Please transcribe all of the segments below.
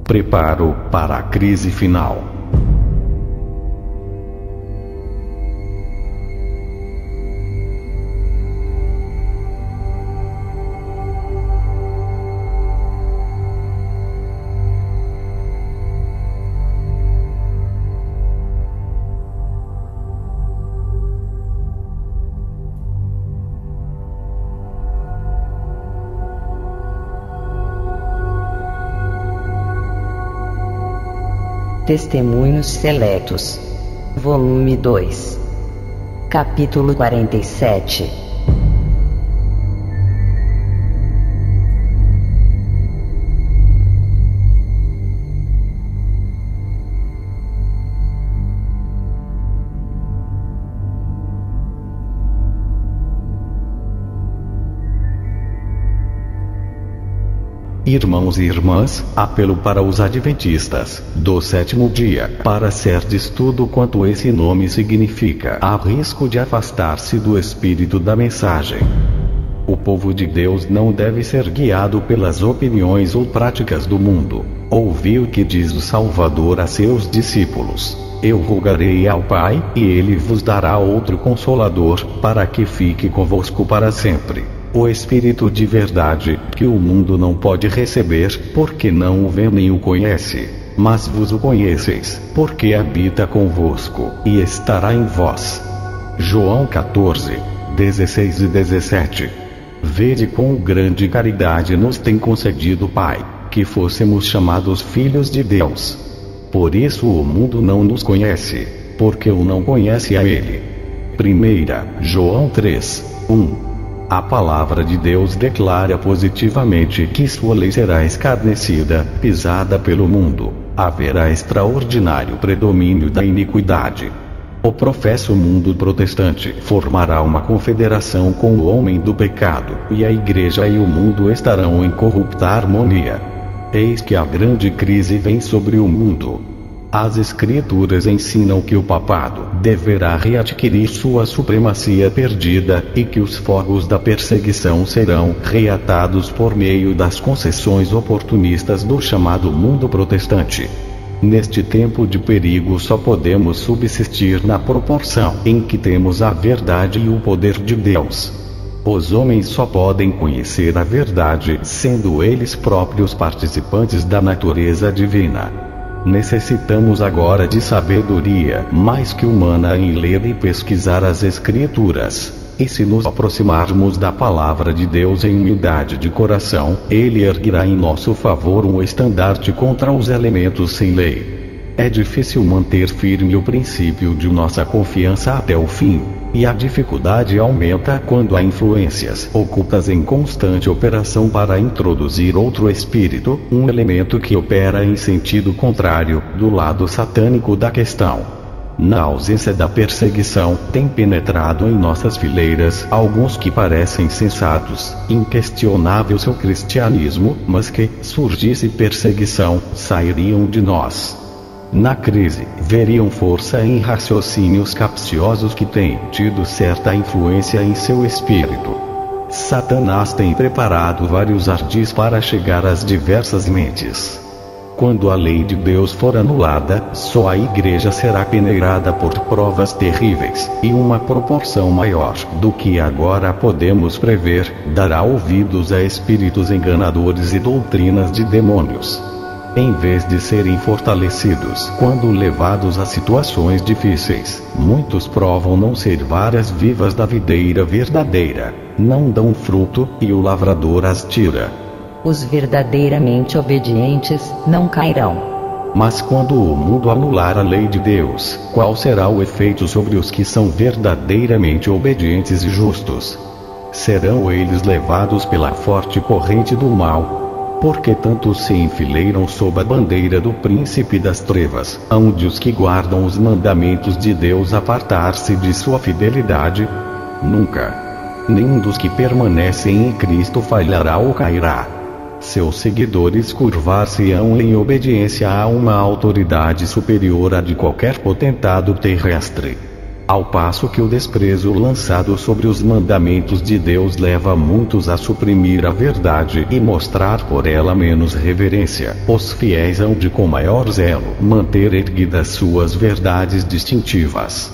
Preparo para a crise final. Testemunhos Seletos. Volume 2. Capítulo 47. Irmãos e irmãs, apelo para os adventistas do sétimo dia, para cerdes tudo quanto esse nome significa, há risco de afastar-se do espírito da mensagem. O povo de Deus não deve ser guiado pelas opiniões ou práticas do mundo. Ouvi o que diz o Salvador a seus discípulos: eu rogarei ao Pai, e ele vos dará outro Consolador, para que fique convosco para sempre. O Espírito de verdade, que o mundo não pode receber, porque não o vê nem o conhece. Mas vos o conheceis, porque habita convosco, e estará em vós. João 14, 16 e 17. Vede quão grande caridade nos tem concedido o Pai, que fôssemos chamados filhos de Deus. Por isso o mundo não nos conhece, porque o não conhece a Ele. 1 João 3, 1. A palavra de Deus declara positivamente que sua lei será escarnecida, pisada pelo mundo. Haverá extraordinário predomínio da iniquidade. O professo mundo protestante formará uma confederação com o homem do pecado, e a igreja e o mundo estarão em corrupta harmonia. Eis que a grande crise vem sobre o mundo. As Escrituras ensinam que o papado deverá readquirir sua supremacia perdida, e que os fogos da perseguição serão reatados por meio das concessões oportunistas do chamado mundo protestante. Neste tempo de perigo só podemos subsistir na proporção em que temos a verdade e o poder de Deus. Os homens só podem conhecer a verdade sendo eles próprios participantes da natureza divina. Necessitamos agora de sabedoria mais que humana em ler e pesquisar as Escrituras. E se nos aproximarmos da palavra de Deus em humildade de coração, Ele erguerá em nosso favor um estandarte contra os elementos sem lei. É difícil manter firme o princípio de nossa confiança até o fim, e a dificuldade aumenta quando há influências ocultas em constante operação para introduzir outro espírito, um elemento que opera em sentido contrário, do lado satânico da questão. Na ausência da perseguição, tem penetrado em nossas fileiras alguns que parecem sensatos, inquestionável seu cristianismo, mas que, surgisse perseguição, sairiam de nós. Na crise, veriam força em raciocínios capciosos que têm tido certa influência em seu espírito. Satanás tem preparado vários ardis para chegar às diversas mentes. Quando a lei de Deus for anulada, só a igreja será peneirada por provas terríveis, e uma proporção maior do que agora podemos prever, dará ouvidos a espíritos enganadores e doutrinas de demônios. Em vez de serem fortalecidos quando levados a situações difíceis, muitos provam não ser varas vivas da videira verdadeira, não dão fruto, e o lavrador as tira. Os verdadeiramente obedientes não cairão. Mas quando o mundo anular a lei de Deus, qual será o efeito sobre os que são verdadeiramente obedientes e justos? Serão eles levados pela forte corrente do mal? Porque tantos se enfileiram sob a bandeira do príncipe das trevas, onde os que guardam os mandamentos de Deus apartar-se de sua fidelidade? Nunca. Nenhum dos que permanecem em Cristo falhará ou cairá. Seus seguidores curvar-se-ão em obediência a uma autoridade superior à de qualquer potentado terrestre. Ao passo que o desprezo lançado sobre os mandamentos de Deus leva muitos a suprimir a verdade e mostrar por ela menos reverência, os fiéis hão de com maior zelo manter erguidas suas verdades distintivas.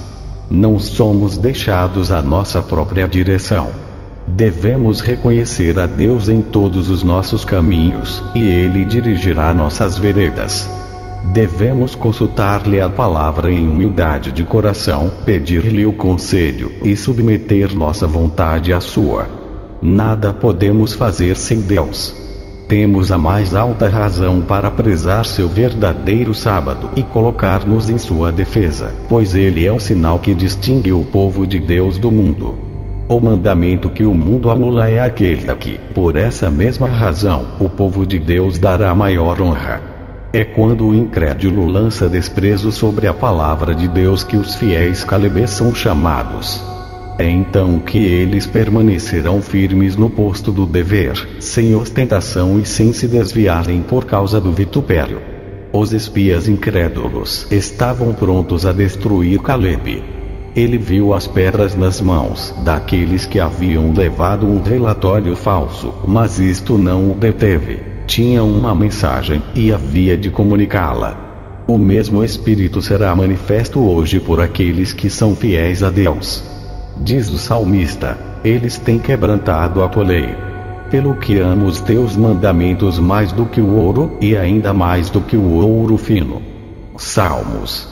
Não somos deixados à nossa própria direção. Devemos reconhecer a Deus em todos os nossos caminhos, e Ele dirigirá nossas veredas. Devemos consultar-lhe a palavra em humildade de coração, pedir-lhe o conselho, e submeter nossa vontade à sua. Nada podemos fazer sem Deus. Temos a mais alta razão para prezar seu verdadeiro sábado e colocar-nos em sua defesa, pois ele é o sinal que distingue o povo de Deus do mundo. O mandamento que o mundo anula é aquele a que, por essa mesma razão, o povo de Deus dará maior honra. É quando o incrédulo lança desprezo sobre a palavra de Deus que os fiéis calebês são chamados. É então que eles permanecerão firmes no posto do dever, sem ostentação e sem se desviarem por causa do vitupério. Os espias incrédulos estavam prontos a destruir Calebe. Ele viu as pedras nas mãos daqueles que haviam levado um relatório falso, mas isto não o deteve. Tinha uma mensagem, e havia de comunicá-la. O mesmo Espírito será manifesto hoje por aqueles que são fiéis a Deus. Diz o salmista: eles têm quebrantado a tua lei. Pelo que amo os teus mandamentos mais do que o ouro, e ainda mais do que o ouro fino. Salmos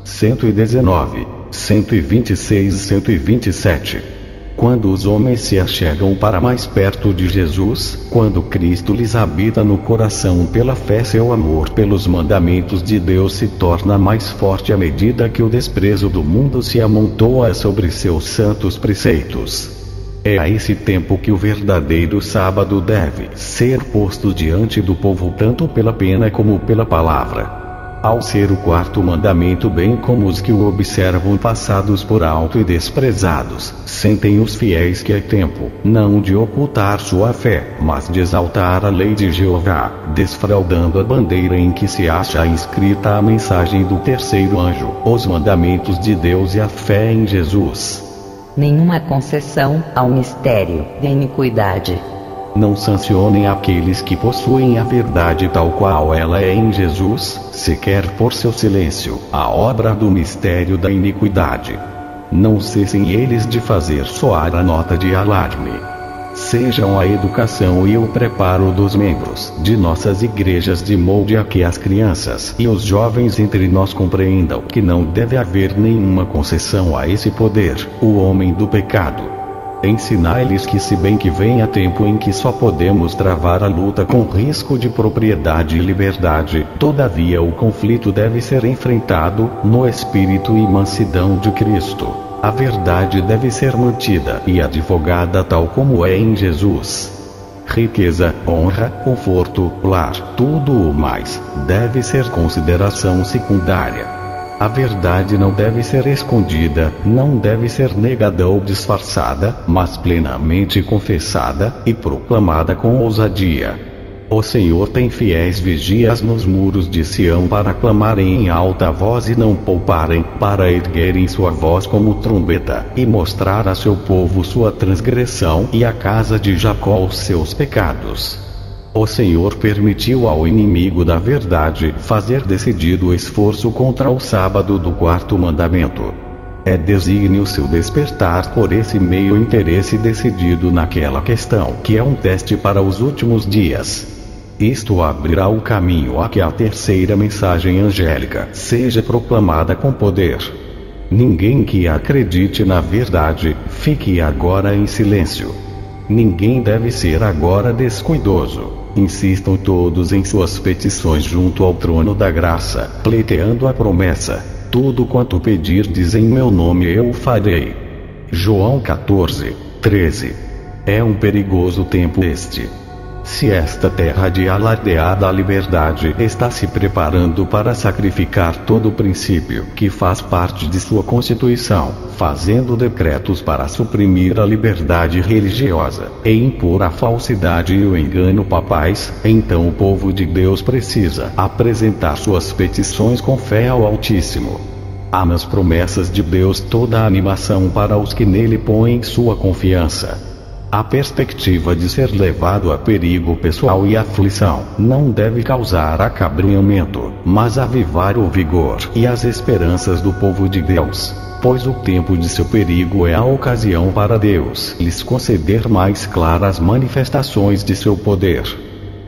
119, 126 e 127. Quando os homens se achegam para mais perto de Jesus, quando Cristo lhes habita no coração pela fé, seu amor pelos mandamentos de Deus se torna mais forte à medida que o desprezo do mundo se amontoa sobre seus santos preceitos. É a esse tempo que o verdadeiro sábado deve ser posto diante do povo tanto pela pena como pela palavra. Ao ser o quarto mandamento, bem como os que o observam passados por alto e desprezados, sentem os fiéis que é tempo, não de ocultar sua fé, mas de exaltar a lei de Jeová, desfraldando a bandeira em que se acha inscrita a mensagem do terceiro anjo, os mandamentos de Deus e a fé em Jesus. Nenhuma concessão ao mistério da iniquidade. Não sancionem aqueles que possuem a verdade tal qual ela é em Jesus, sequer por seu silêncio, a obra do mistério da iniquidade. Não cessem eles de fazer soar a nota de alarme. Sejam a educação e o preparo dos membros de nossas igrejas de molde a que as crianças e os jovens entre nós compreendam que não deve haver nenhuma concessão a esse poder, o homem do pecado. Ensinai-lhes que, se bem que venha tempo em que só podemos travar a luta com risco de propriedade e liberdade, todavia o conflito deve ser enfrentado no espírito e mansidão de Cristo. A verdade deve ser mantida e advogada tal como é em Jesus. Riqueza, honra, conforto, lar, tudo o mais, deve ser consideração secundária. A verdade não deve ser escondida, não deve ser negada ou disfarçada, mas plenamente confessada e proclamada com ousadia. O Senhor tem fiéis vigias nos muros de Sião para clamarem em alta voz e não pouparem, para erguerem sua voz como trombeta, e mostrar a seu povo sua transgressão e à casa de Jacó os seus pecados. O Senhor permitiu ao inimigo da verdade fazer decidido esforço contra o sábado do quarto mandamento. É desígnio seu despertar por esse meio interesse decidido naquela questão, que é um teste para os últimos dias. Isto abrirá o caminho a que a terceira mensagem angélica seja proclamada com poder. Ninguém que acredite na verdade, fique agora em silêncio. Ninguém deve ser agora descuidoso. Insistam todos em suas petições junto ao trono da graça, pleiteando a promessa: tudo quanto pedirdes em meu nome eu farei. João 14, 13. É um perigoso tempo este. Se esta terra de alardeada liberdade está se preparando para sacrificar todo o princípio que faz parte de sua constituição, fazendo decretos para suprimir a liberdade religiosa e impor a falsidade e o engano papais, então o povo de Deus precisa apresentar suas petições com fé ao Altíssimo. Há nas promessas de Deus toda a animação para os que nele põem sua confiança. A perspectiva de ser levado a perigo pessoal e aflição não deve causar acabreamento, mas avivar o vigor e as esperanças do povo de Deus, pois o tempo de seu perigo é a ocasião para Deus lhes conceder mais claras manifestações de seu poder.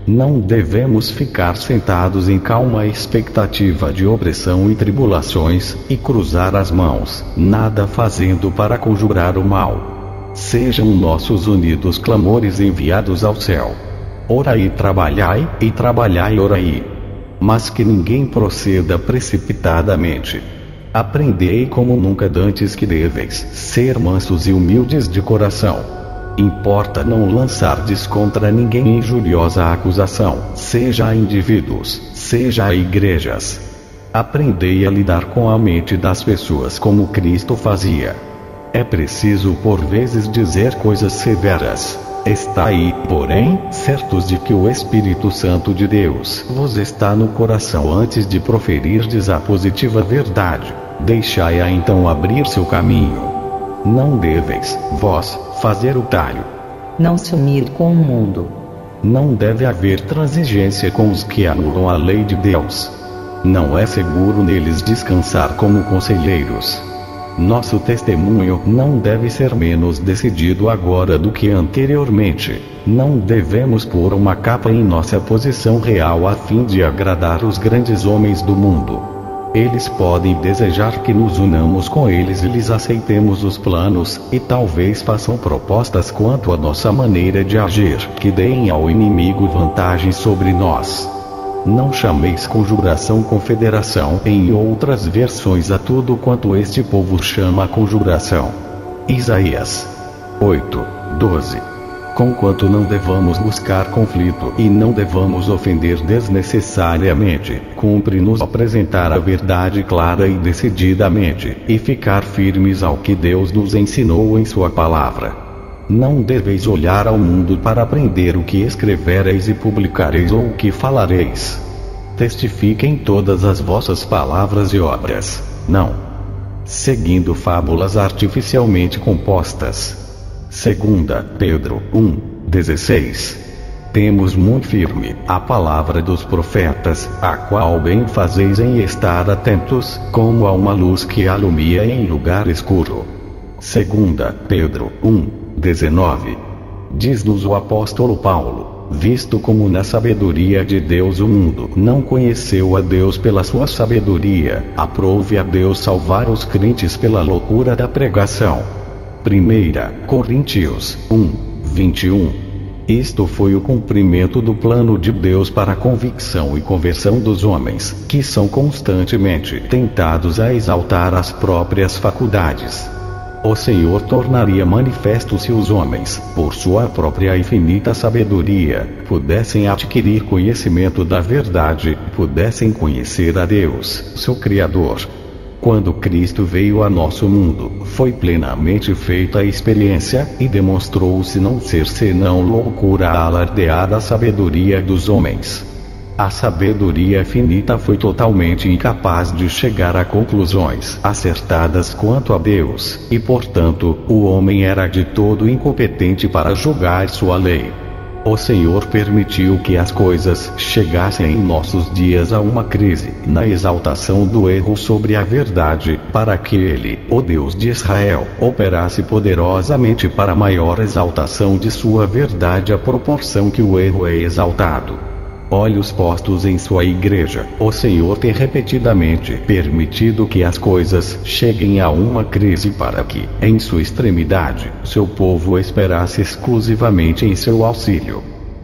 Não devemos ficar sentados em calma expectativa de opressão e tribulações, e cruzar as mãos, nada fazendo para conjurar o mal. Sejam nossos unidos clamores enviados ao céu. Orai e trabalhai orai. Mas que ninguém proceda precipitadamente. Aprendei como nunca dantes que deveis ser mansos e humildes de coração. Importa não lançardes contra ninguém injuriosa acusação, seja a indivíduos, seja a igrejas. Aprendei a lidar com a mente das pessoas como Cristo fazia. É preciso por vezes dizer coisas severas. Estai, porém, certos de que o Espírito Santo de Deus vos está no coração antes de proferirdes a positiva verdade. Deixai-a então abrir seu caminho. Não deveis, vós, fazer o talho. Não se unir com o mundo. Não deve haver transigência com os que anulam a lei de Deus. Não é seguro neles descansar como conselheiros. Nosso testemunho não deve ser menos decidido agora do que anteriormente. Não devemos pôr uma capa em nossa posição real a fim de agradar os grandes homens do mundo. Eles podem desejar que nos unamos com eles e lhes aceitemos os planos, e talvez façam propostas quanto à nossa maneira de agir, que deem ao inimigo vantagem sobre nós. Não chameis conjuração confederação, em outras versões a tudo quanto este povo chama conjuração. Isaías 8:12. Conquanto não devamos buscar conflito e não devamos ofender desnecessariamente, cumpre-nos apresentar a verdade clara e decididamente, e ficar firmes ao que Deus nos ensinou em sua palavra. Não deveis olhar ao mundo para aprender o que escrevereis e publicareis ou o que falareis. Testifiquem todas as vossas palavras e obras, não seguindo fábulas artificialmente compostas. 2 Pedro 1:16. Temos muito firme a palavra dos profetas, a qual bem fazeis em estar atentos, como a uma luz que alumia em lugar escuro. 2 Pedro 1:19. Diz-nos o apóstolo Paulo: visto como na sabedoria de Deus o mundo não conheceu a Deus pela sua sabedoria, aprove a Deus salvar os crentes pela loucura da pregação. 1 Coríntios 1:21. Isto foi o cumprimento do plano de Deus para a convicção e conversão dos homens, que são constantemente tentados a exaltar as próprias faculdades. O Senhor tornaria manifesto se os homens, por sua própria infinita sabedoria, pudessem adquirir conhecimento da verdade, pudessem conhecer a Deus, seu Criador. Quando Cristo veio a nosso mundo, foi plenamente feita a experiência, e demonstrou-se não ser senão loucura a alardeada sabedoria dos homens. A sabedoria finita foi totalmente incapaz de chegar a conclusões acertadas quanto a Deus, e portanto, o homem era de todo incompetente para julgar sua lei. O Senhor permitiu que as coisas chegassem em nossos dias a uma crise, na exaltação do erro sobre a verdade, para que Ele, o Deus de Israel, operasse poderosamente para a maior exaltação de sua verdade à proporção que o erro é exaltado. Olhos postos em sua igreja, o Senhor tem repetidamente permitido que as coisas cheguem a uma crise para que, em sua extremidade, seu povo esperasse exclusivamente em seu auxílio.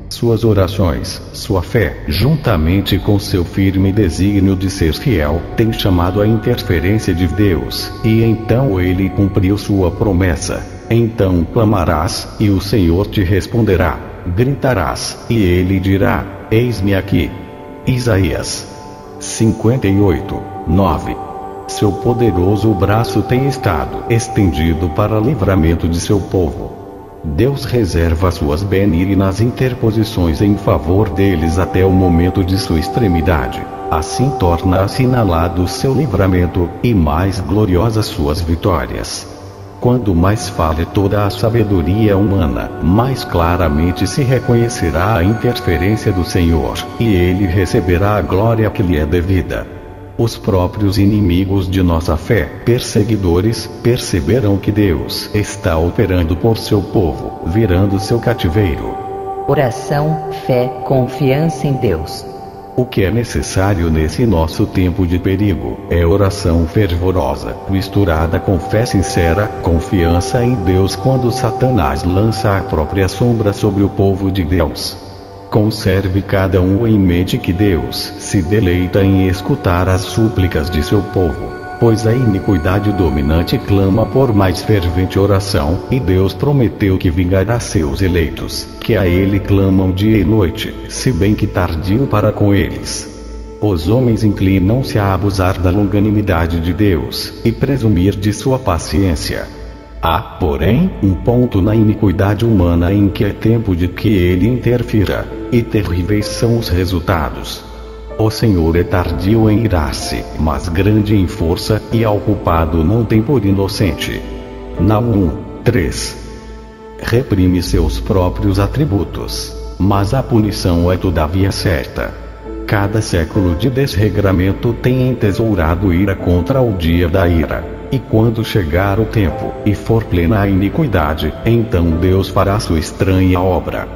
Suas orações, sua fé, juntamente com seu firme desígnio de ser fiel, tem chamado a interferência de Deus, e então ele cumpriu sua promessa. Então clamarás, e o Senhor te responderá. Gritarás, e ele dirá: eis-me aqui. Isaías 58:9. Seu poderoso braço tem estado estendido para livramento de seu povo. Deus reserva suas benignas interposições em favor deles até o momento de sua extremidade. assim torna assinalado seu livramento, e mais gloriosas suas vitórias. Quando mais fale toda a sabedoria humana, mais claramente se reconhecerá a interferência do Senhor, e ele receberá a glória que lhe é devida. Os próprios inimigos de nossa fé, perseguidores, perceberão que Deus está operando por seu povo, virando seu cativeiro. Oração, fé, confiança em Deus. O que é necessário nesse nosso tempo de perigo é oração fervorosa, misturada com fé sincera, confiança em Deus quando Satanás lança a própria sombra sobre o povo de Deus. Conserve cada um em mente que Deus se deleita em escutar as súplicas de seu povo, pois a iniquidade dominante clama por mais fervente oração, e Deus prometeu que vingará seus eleitos, que a ele clamam dia e noite, se bem que tardio para com eles. Os homens inclinam-se a abusar da longanimidade de Deus, e presumir de sua paciência. Há, porém, um ponto na iniquidade humana em que é tempo de que ele interfira, e terríveis são os resultados. O Senhor é tardio em irar-se, mas grande em força, e ao culpado não tem por inocente. Naum 3. Reprime seus próprios atributos, mas a punição é todavia certa. Cada século de desregramento tem entesourado ira contra o dia da ira. E quando chegar o tempo, e for plena a iniquidade, então Deus fará sua estranha obra.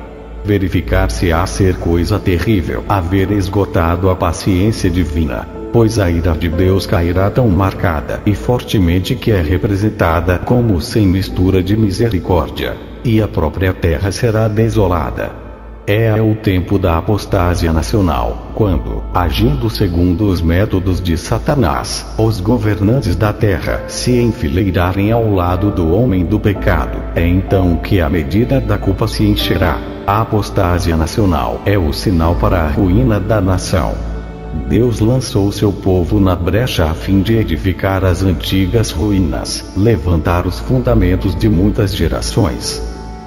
Verificar-se-á ser coisa terrível haver esgotado a paciência divina, pois a ira de Deus cairá tão marcada e fortemente que é representada como sem mistura de misericórdia, e a própria terra será desolada. É o tempo da apostásia nacional, quando, agindo segundo os métodos de Satanás, os governantes da terra se enfileirarem ao lado do homem do pecado. É então que a medida da culpa se encherá. A apostásia nacional é o sinal para a ruína da nação. Deus lançou seu povo na brecha a fim de edificar as antigas ruínas, levantar os fundamentos de muitas gerações.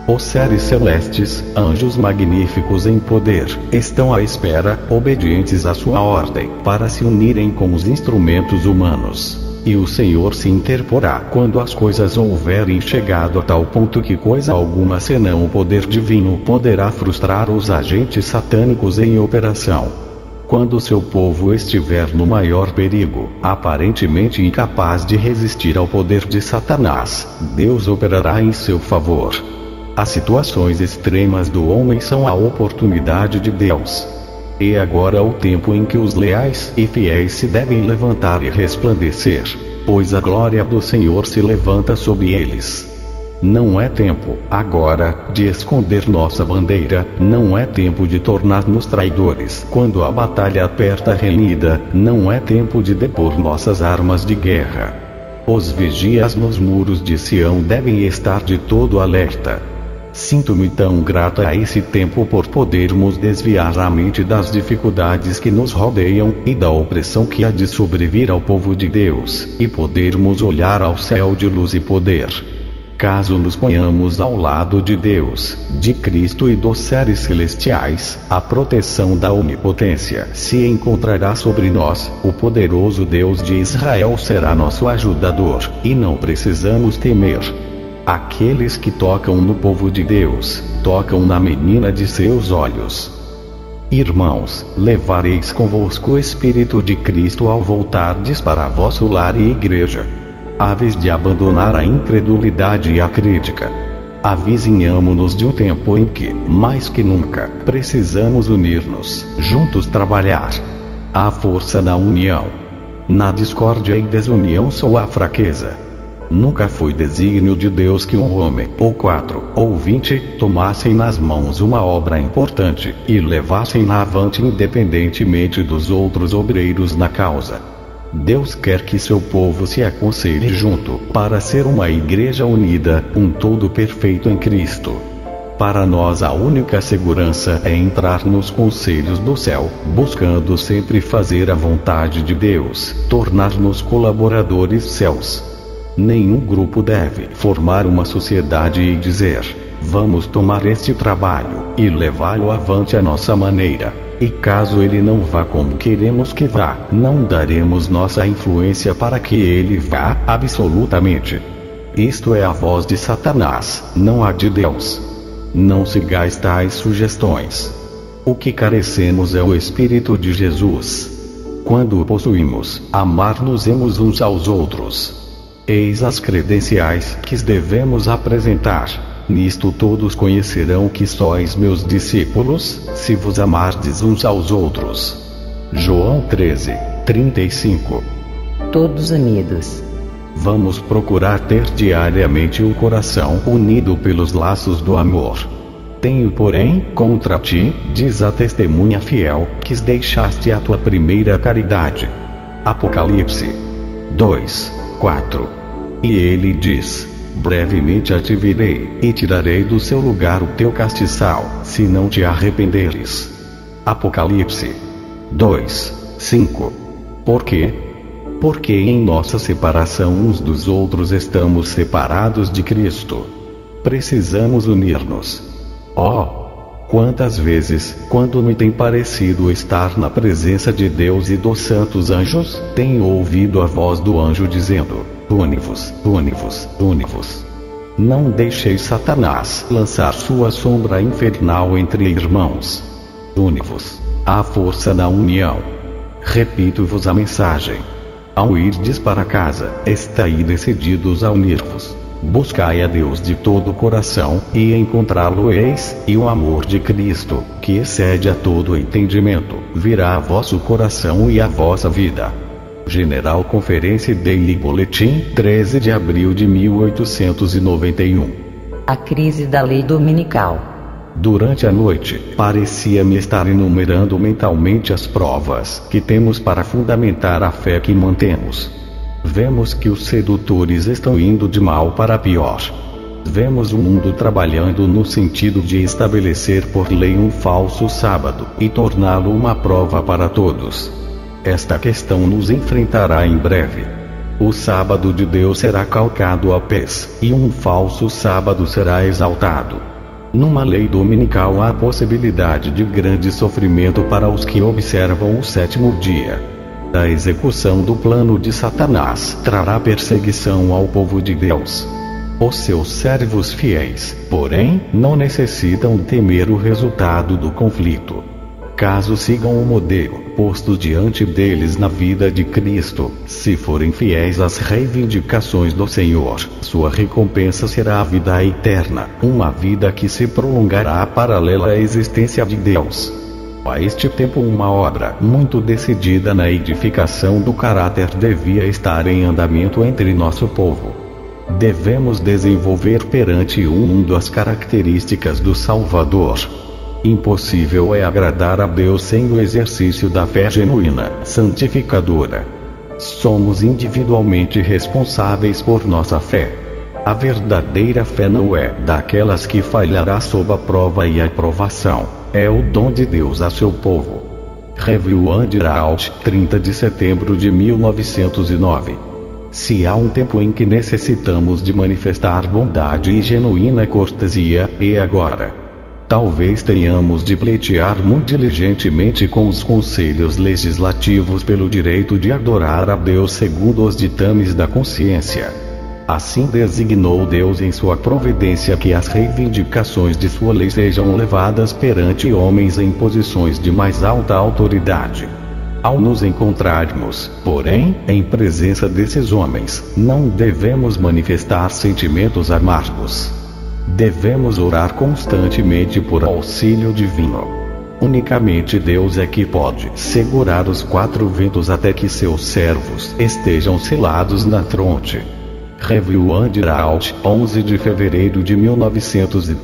Os seres celestes, anjos magníficos em poder, estão à espera, obedientes à sua ordem, para se unirem com os instrumentos humanos. E o Senhor se interporá quando as coisas houverem chegado a tal ponto que coisa alguma senão o poder divino poderá frustrar os agentes satânicos em operação. Quando seu povo estiver no maior perigo, aparentemente incapaz de resistir ao poder de Satanás, Deus operará em seu favor. As situações extremas do homem são a oportunidade de Deus. E agora o tempo em que os leais e fiéis se devem levantar e resplandecer, pois a glória do Senhor se levanta sobre eles. Não é tempo, agora, de esconder nossa bandeira, não é tempo de tornar-nos traidores. Quando a batalha aperta renhida, não é tempo de depor nossas armas de guerra. Os vigias nos muros de Sião devem estar de todo alerta. Sinto-me tão grata a esse tempo por podermos desviar a mente das dificuldades que nos rodeiam, e da opressão que há de sobrevir ao povo de Deus, e podermos olhar ao céu de luz e poder. Caso nos ponhamos ao lado de Deus, de Cristo e dos seres celestiais, a proteção da onipotência se encontrará sobre nós. O poderoso Deus de Israel será nosso ajudador, e não precisamos temer. Aqueles que tocam no povo de Deus, tocam na menina de seus olhos. Irmãos, levareis convosco o Espírito de Cristo ao voltardes para vosso lar e igreja. Haveis de abandonar a incredulidade e a crítica. Avizinhamo-nos de um tempo em que, mais que nunca, precisamos unir-nos, juntos trabalhar. Há força na união. Na discórdia e desunião só há fraqueza. Nunca foi desígnio de Deus que um homem, ou 4, ou 20, tomassem nas mãos uma obra importante, e levassem-na avante independentemente dos outros obreiros na causa. Deus quer que seu povo se aconselhe junto, para ser uma igreja unida, um todo perfeito em Cristo. Para nós a única segurança é entrar nos conselhos do céu, buscando sempre fazer a vontade de Deus, tornar-nos colaboradores céus. Nenhum grupo deve formar uma sociedade e dizer: Vamos tomar este trabalho e levá-lo avante à nossa maneira. E caso ele não vá como queremos que vá, não daremos nossa influência para que ele vá, absolutamente. Isto é a voz de Satanás, não a de Deus. Não sigais tais sugestões. O que carecemos é o Espírito de Jesus. Quando o possuímos, amar-nos-emos uns aos outros. Eis as credenciais que devemos apresentar. Nisto todos conhecerão que sois meus discípulos, se vos amardes uns aos outros. João 13:35. Todos unidos. Vamos procurar ter diariamente o coração unido pelos laços do amor. Tenho, porém, contra ti, diz a testemunha fiel, que deixaste a tua primeira caridade. Apocalipse 2:4. E ele diz: brevemente a te virei, e tirarei do seu lugar o teu castiçal, se não te arrependeres. Apocalipse 2:5. Por quê? Porque em nossa separação uns dos outros estamos separados de Cristo. Precisamos unir-nos. Oh! Quantas vezes, quando me tem parecido estar na presença de Deus e dos santos anjos, tenho ouvido a voz do anjo dizendo: une-vos, une-vos, une-vos. Não deixeis Satanás lançar sua sombra infernal entre irmãos. Une-vos. Há força na união. Repito-vos a mensagem. Ao irdes para casa, estai decididos a unir-vos. Buscai a Deus de todo o coração, e encontrá-lo-eis, e o amor de Cristo, que excede a todo entendimento, virá a vosso coração e a vossa vida. General Conferência Daily Bulletin, 13 de abril de 1891. A crise da lei dominical. Durante a noite, parecia-me estar enumerando mentalmente as provas que temos para fundamentar a fé que mantemos. Vemos que os sedutores estão indo de mal para pior. Vemos o mundo trabalhando no sentido de estabelecer por lei um falso sábado, e torná-lo uma prova para todos. Esta questão nos enfrentará em breve. O sábado de Deus será calcado a pés, e um falso sábado será exaltado. Numa lei dominical há a possibilidade de grande sofrimento para os que observam o sétimo dia. A execução do plano de Satanás trará perseguição ao povo de Deus. Os seus servos fiéis, porém, não necessitam temer o resultado do conflito. Caso sigam o modelo posto diante deles na vida de Cristo, se forem fiéis às reivindicações do Senhor, sua recompensa será a vida eterna, uma vida que se prolongará paralela à existência de Deus. A este tempo uma obra muito decidida na edificação do caráter devia estar em andamento entre nosso povo. Devemos desenvolver perante o mundo as características do Salvador. Impossível é agradar a Deus sem o exercício da fé genuína, santificadora. Somos individualmente responsáveis por nossa fé. A verdadeira fé não é daquelas que falhará sob a prova e a provação. É o dom de Deus a seu povo. Review and Out, 30 de setembro de 1909. Se há um tempo em que necessitamos de manifestar bondade e genuína cortesia, é agora. Talvez tenhamos de pleitear muito diligentemente com os conselhos legislativos pelo direito de adorar a Deus segundo os ditames da consciência. Assim designou Deus em sua providência que as reivindicações de sua lei sejam levadas perante homens em posições de mais alta autoridade. Ao nos encontrarmos, porém, em presença desses homens, não devemos manifestar sentimentos amargos. Devemos orar constantemente por auxílio divino. Unicamente Deus é que pode segurar os quatro ventos até que seus servos estejam selados na fronte. Review and Out, 11 de fevereiro de 1904.